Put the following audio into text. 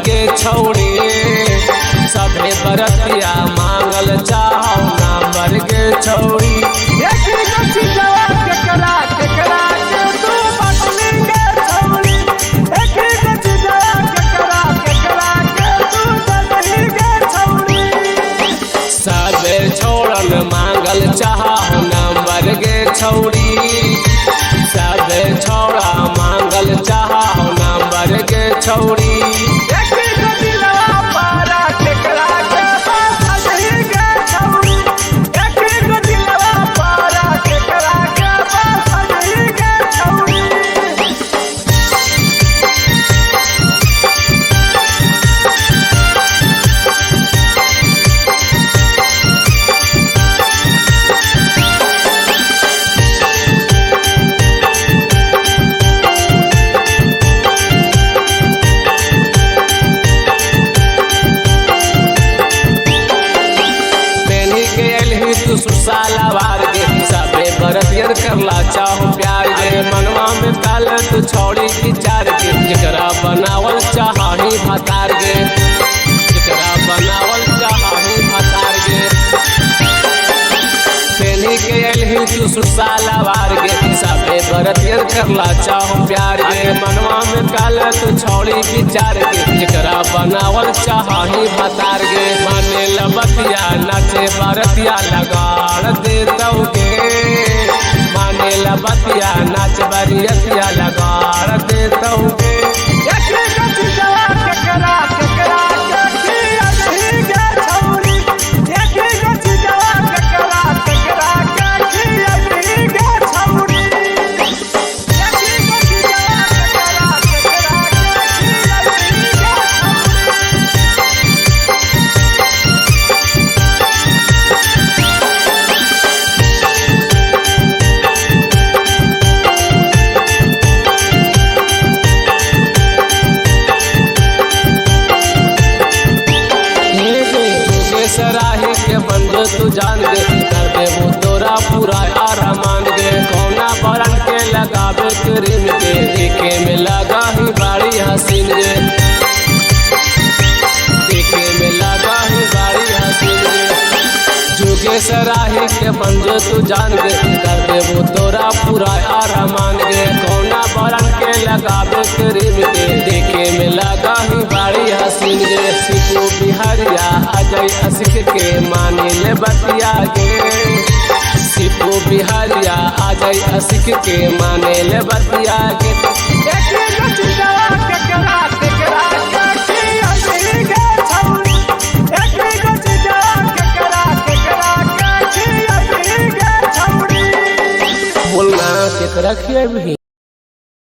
के छौड़ी सभे बरतिया मांगल चाहो नंबर के छौड़ी सबे छोड़न मांगल चाहो नंबर के छौड़ी सबे छोड़ा मांगल चाहो नंबर के छौड़ी सालावार के सबे बरतियन करला चाहो प्यार के मनवा में काल तू छौड़ी विचार के जकरा बनावल चाही भतार के जकरा बनावल चाही भतार के पेनी के एलही तू सालावार के सबे बरतियन करला चाहो प्यार के मनवा में काल तू छौड़ी विचार के जकरा बनावल चाही भतार के माने लबतिया नाचे बरतिया लगाड़ देतौ के माने लबतिया नाच बरियतिया लगाड़ देतौ के सराही के बंद तू जान गे कर देबो तोरा पूरा आरामान गे कौना बरन के लगावे क्रीम के देखे में लगा ही बाड़ी हसीन गे देखे में लगा ही बाड़ी हसीन गे जुगे सराही के बंद तू जान गे कर देबो तोरा पूरा आरामान गे कौना बरन के लगावे क्रीम के देखे में लगा ही बाड़ी हसीन गे सिपू बिहारिया अजय असिक के माने ले बतिया गे सिपू बिहारिया अजय असिक के माने ले बतिया गे बोलना के रखिए भी।